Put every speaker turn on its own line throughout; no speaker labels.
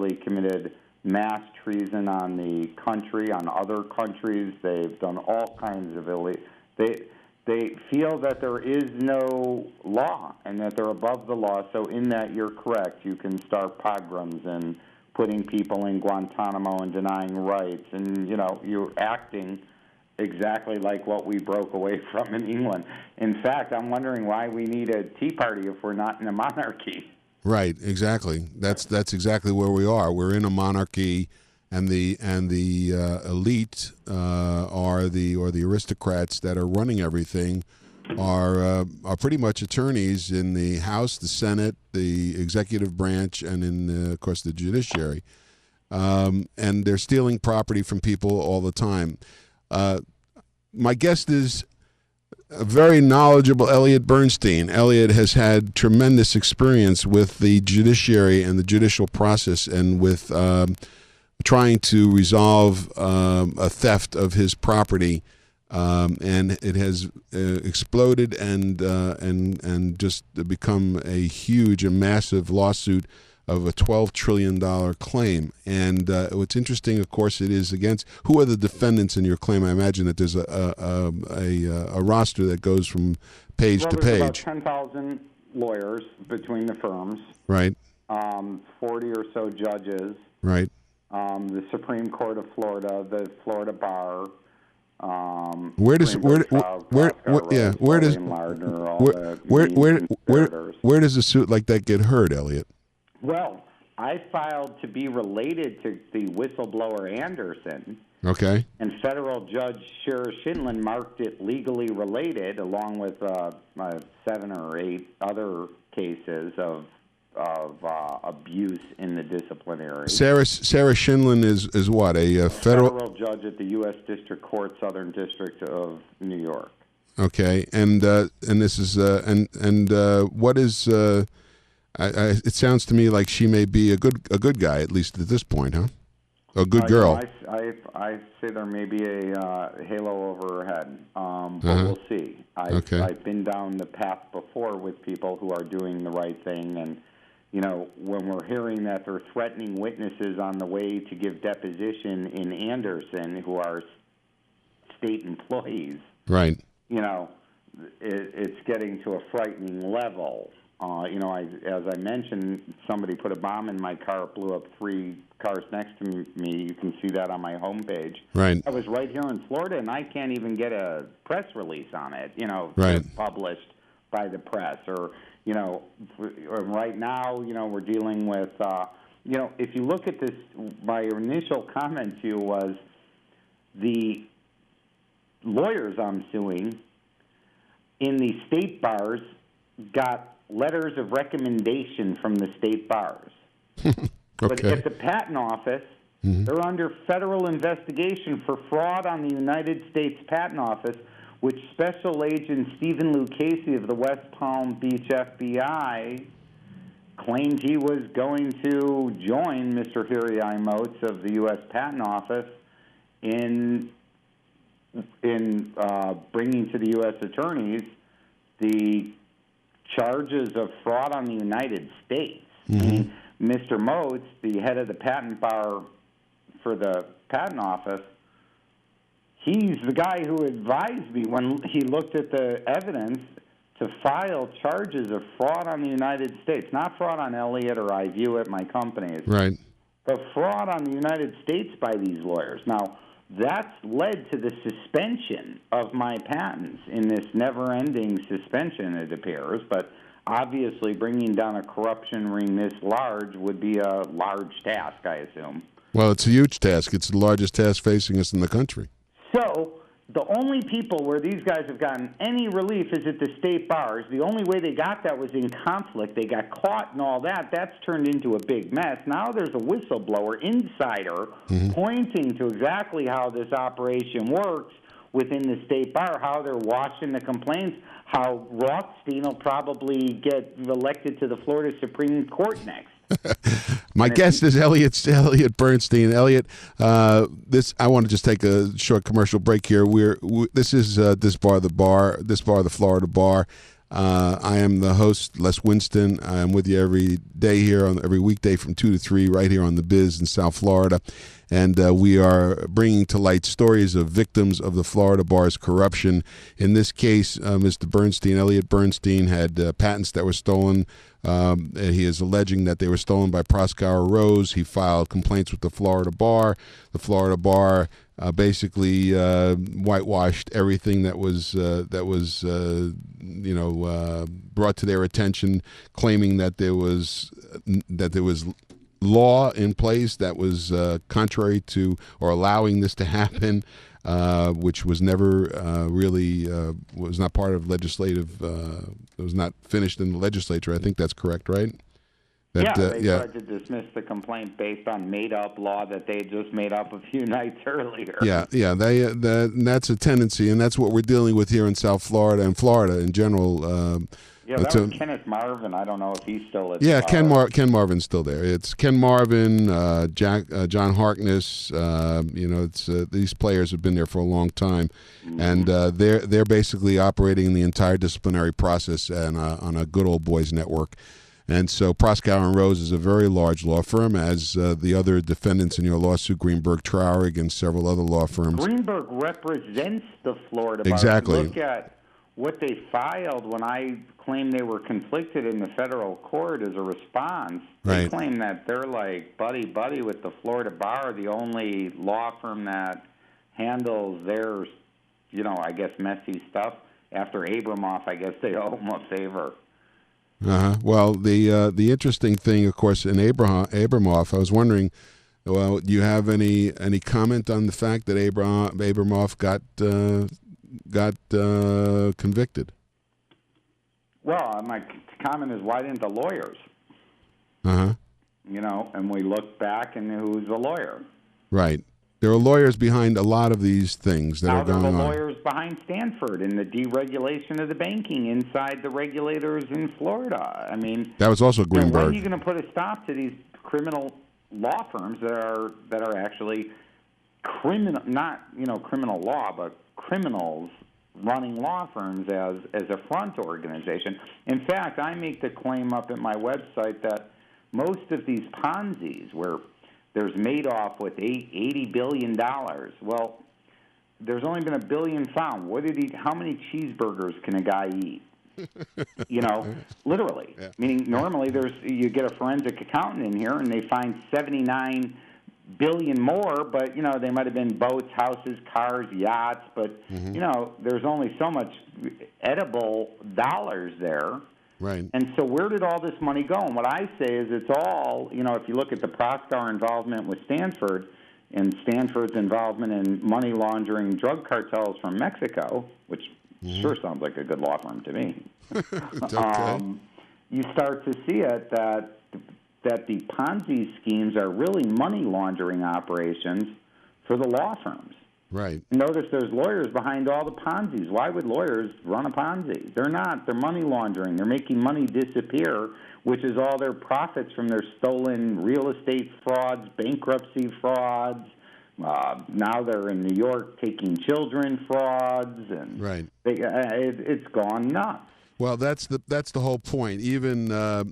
supposedly committed mass treason on the country, on other countries. They've done all kinds of illegal. They feel that there is no law and that they're above the law. So in that, you're correct. You can start pogroms and putting people in Guantanamo and denying rights. And, you're acting exactly like what we broke away from in England. In fact, I'm wondering why we need a Tea Party if we're not in a monarchy.
Right, exactly. That's exactly where we are. We're in a monarchy, and the elite or the aristocrats that are running everything are pretty much attorneys in the House, the Senate, the executive branch, and in of course the judiciary. And they're stealing property from people all the time. My guest is a very knowledgeable Eliot Bernstein. Eliot has had tremendous experience with the judiciary and the judicial process, and with trying to resolve a theft of his property, and it has exploded and just become a huge and massive lawsuit of a $12 trillion claim. And what's interesting, of course, it is against, who are the defendants in your claim? I imagine that there's a roster that goes from page to page.
About 10,000 lawyers between the firms.
Right.
40 or so judges.
Right.
The Supreme Court of Florida, the Florida Bar.
Where does a suit like that get heard, Eliot?
Well, I filed to be related to the whistleblower Anderson.
Okay.
And federal judge Shira Scheindlin marked it legally related, along with 7 or 8 other cases of abuse in the disciplinary.
Sarah Scheindlin is what, a
federal judge at the U.S. District Court, Southern District of New York.
Okay, and this is what is? It sounds to me like she may be a good guy, at least at this point, huh? A good girl.
I say there may be a halo over her head, but we'll see. I've been down the path before with people who are doing the right thing, and when we're hearing that they're threatening witnesses on the way to give deposition in Anderson, who are state employees,
right?
It's getting to a frightening level. As I mentioned, somebody put a bomb in my car. It blew up 3 cars next to me. You can see that on my homepage.
Right.
I was right here in Florida, and I can't even get a press release on it,
right.
Published by the press. Or, right now, we're dealing with, if you look at this, my initial comment to you was the lawyers I'm suing in the state bars got letters of recommendation from the state bars.
Okay.
But at the Patent Office, they're under federal investigation for fraud on the United States Patent Office, which Special Agent Stephen Lucchese of the West Palm Beach FBI claimed he was going to join Mr. Hirai Motes of the U.S. Patent Office in bringing to the U.S. attorneys the charges of fraud on the United States. I mean, Mr. Motes, the head of the patent bar for the Patent Office, he's the guy who advised me when he looked at the evidence to file charges of fraud on the United States. Not fraud on Eliot or Iviewit, my companies.
Right.
But fraud on the United States by these lawyers. Now, that's led to the suspension of my patents in this never-ending suspension, it appears. But obviously, bringing down a corruption ring this large would be a large task, I assume.
Well, it's a huge task. It's the largest task facing us in the country.
So the only people where these guys have gotten any relief is at the state bars. The only way they got that was in conflict. They got caught and all that. That's turned into a big mess. Now there's a whistleblower insider pointing to exactly how this operation works within the state bar, how they're washing the complaints, how Rothstein will probably get elected to the Florida Supreme Court next.
My guest is Eliot Bernstein. Eliot, I want to just take a short commercial break here. This is Disbar the Florida Bar. I am the host, Les Winston. I am with you every day here, every weekday from 2 to 3, right here on The Biz in South Florida. And we are bringing to light stories of victims of the Florida bar's corruption. In this case, Mr. Bernstein, Eliot Bernstein, had patents that were stolen. He is alleging that they were stolen by Proskauer Rose. He filed complaints with the Florida bar. The Florida bar basically whitewashed everything that was brought to their attention, claiming that there was law in place that was contrary to or allowing this to happen, which was never really was not part of legislative. It was not finished in the legislature. I think that's correct, right?
They tried to dismiss the complaint based on made-up law that they had just made up a few nights earlier.
That's a tendency, and that's what we're dealing with here in South Florida and Florida in general.
That was Kenneth Marvin. I don't know if he's still at
Ken Marvin's still there. It's Ken Marvin, John Harkness. These players have been there for a long time, and they're basically operating the entire disciplinary process on a good old boys network. And so Proskauer and Rose is a very large law firm, as the other defendants in your lawsuit, Greenberg Traurig and several other law firms.
Greenberg represents the Florida bar.
Exactly.
Look at what they filed when I claimed they were conflicted in the federal court as a response. They claim that they're like buddy-buddy with the Florida bar, the only law firm that handles their, I guess, messy stuff. After Abramoff, I guess they owe him a favor.
Well, the interesting thing, of course, in Abramoff, I was wondering, do you have any comment on the fact that Abramoff got convicted?
Well, my comment is, why didn't the lawyers? And we look back and who's the lawyer? Right.
There are lawyers behind a lot of these things that are going on.
Now there are lawyers behind Stanford and the deregulation of the banking inside the regulators in Florida. I mean,
that was also Greenberg.
When are you going to put a stop to these criminal law firms that are actually criminal, not criminal law, but criminals running law firms as a front organization? In fact, I make the claim up at my website that most of these Ponzi's, where there's Madoff with $80 billion. Well, there's only been $1 billion found. How many cheeseburgers can a guy eat? Literally. Yeah. Meaning normally you get a forensic accountant in here and they find 79 billion more, but they might have been boats, houses, cars, yachts, but there's only so much edible dollars there.
Right.
And so where did all this money go? And what I say is it's all, if you look at the Proskauer involvement with Stanford and Stanford's involvement in money laundering drug cartels from Mexico, which sure sounds like a good law firm to me, you start to see it that the Ponzi schemes are really money laundering operations for the law firms.
Right.
Notice there's lawyers behind all the Ponzi's. Why would lawyers run a Ponzi? They're not. They're money laundering. They're making money disappear, which is all their profits from their stolen real estate frauds, bankruptcy frauds. Now they're in New York taking children frauds, and it's gone nuts.
Well, that's the whole point. Even the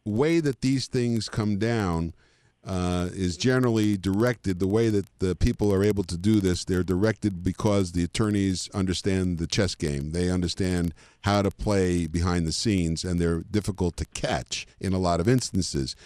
way that these things come down is generally directed. The way that the people are able to do this, they're directed because the attorneys understand the chess game. They understand how to play behind the scenes, and they're difficult to catch in a lot of instances.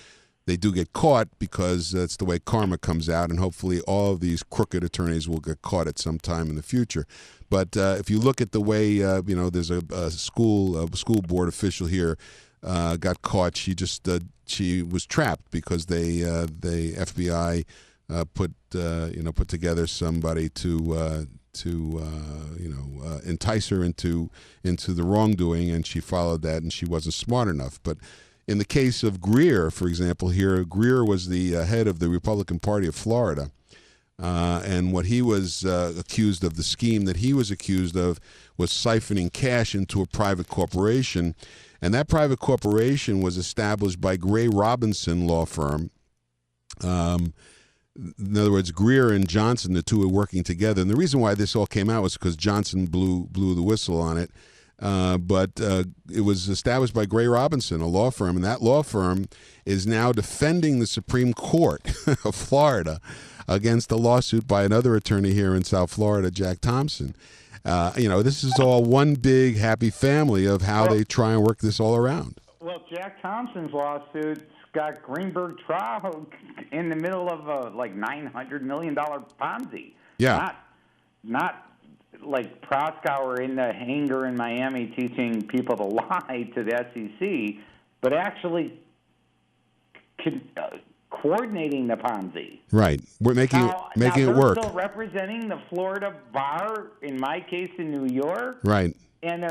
They do get caught because that's the way karma comes out, and hopefully all of these crooked attorneys will get caught at some time in the future. But if you look at the way, there's a school board official here got caught. She was trapped because the FBI put together somebody to entice her into the wrongdoing, and she followed that, and she wasn't smart enough. But in the case of Greer, for example, here, Greer was the head of the Republican Party of Florida, and what he was accused of, the scheme that he was accused of, was siphoning cash into a private corporation, and that private corporation was established by Gray Robinson law firm, In other words, Greer and Johnson, the two are working together. And the reason why this all came out was because Johnson blew the whistle on it. But it was established by Gray Robinson, a law firm, and that law firm is now defending the Supreme Court of Florida against a lawsuit by another attorney here in South Florida, Jack Thompson. This is all one big happy family of how they try and work this all around.
Well, Jack Thompson's lawsuit's got Greenberg trial in the middle of a $900 million Ponzi.
Yeah.
Not like Proskauer in the hangar in Miami teaching people to lie to the SEC, but actually coordinating the Ponzi.
Right. We're making it work.
They're still representing the Florida bar, in my case in New York.
Right.
And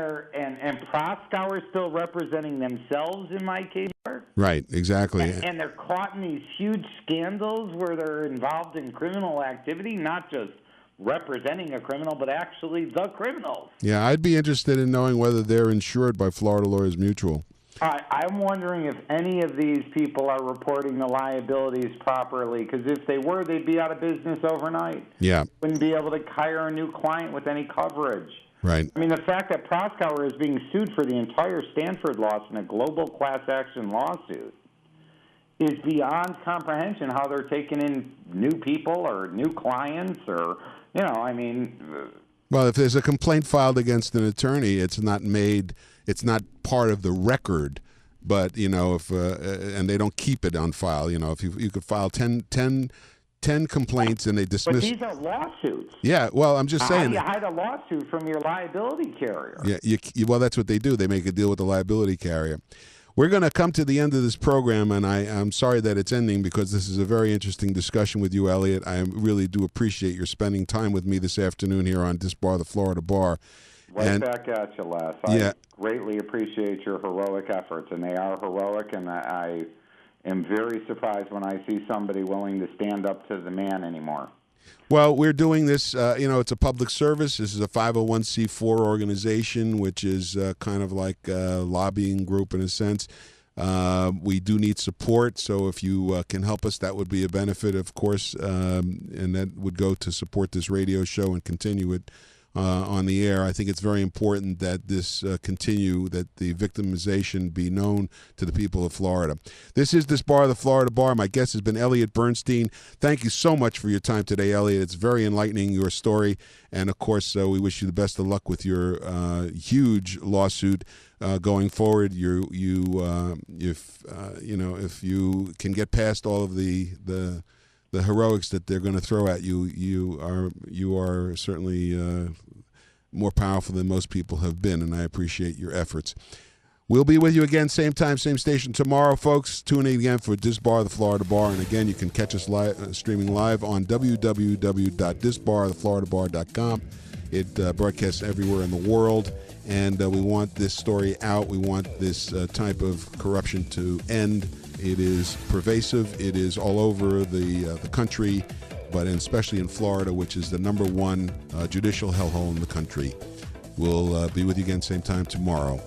Proskauer is still representing themselves in my case.
Right, exactly.
And they're caught in these huge scandals where they're involved in criminal activity, not just representing a criminal, but actually the criminals.
Yeah, I'd be interested in knowing whether they're insured by Florida Lawyers Mutual.
I'm wondering if any of these people are reporting the liabilities properly, because if they were, they'd be out of business overnight.
Yeah.
Wouldn't be able to hire a new client with any coverage.
Right.
I mean, the fact that Proskauer is being sued for the entire Stanford loss in a global class action lawsuit is beyond comprehension, how they're taking in new people or new clients or,
Well, if there's a complaint filed against an attorney, it's not part of the record, but, if and they don't keep it on file. If you could file 10 complaints and they dismiss.
But these are lawsuits.
Yeah, well, I'm just saying.
How do you hide a lawsuit from your liability carrier?
Yeah, well, that's what they do. They make a deal with the liability carrier. We're going to come to the end of this program, and I'm sorry that it's ending because this is a very interesting discussion with you, Eliot. I really do appreciate your spending time with me this afternoon here on Disbar, the Florida Bar.
Back at you, Les. I greatly appreciate your heroic efforts, and they are heroic, and I am very surprised when I see somebody willing to stand up to the man anymore.
Well, we're doing this, it's a public service. This is a 501c4 organization, which is kind of like a lobbying group in a sense. We do need support, so if you can help us, that would be a benefit, of course, and that would go to support this radio show and continue it on the air. I think it's very important that this continue, that the victimization be known to the people of Florida. This is Disbar, the Florida Bar. My guest has been Eliot Bernstein. Thank you so much for your time today, Eliot. It's very enlightening, your story. And, of course, we wish you the best of luck with your huge lawsuit going forward. If you can get past all of the heroics that they're going to throw at you, you are certainly more powerful than most people have been, and I appreciate your efforts. We'll be with you again, same time, same station tomorrow, folks. Tune in again for Disbar, the Florida Bar, and again, you can catch us streaming live on www.disbarthefloridabar.com. It broadcasts everywhere in the world, and we want this story out. We want this type of corruption to end. It is pervasive. It is all over the country, but especially in Florida, which is the number one judicial hellhole in the country. We'll be with you again same time tomorrow.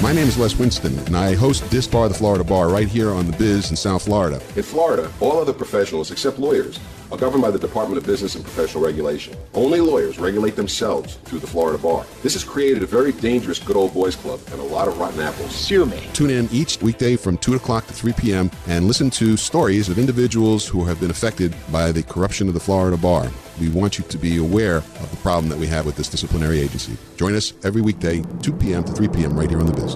My name is Les Winston, and I host Disbar, the Florida Bar, right here on The Biz in South Florida.
In Florida, all other professionals except lawyers are governed by the Department of Business and Professional Regulation. Only lawyers regulate themselves through the Florida Bar. This has created a very dangerous good old boys club and a lot of rotten apples.
Sue me.
Tune in each weekday from 2 o'clock to 3 p.m. and listen to stories of individuals who have been affected by the corruption of the Florida Bar. We want you to be aware of the problem that we have with this disciplinary agency. Join us every weekday, 2 p.m. to 3 p.m. right here on The Biz.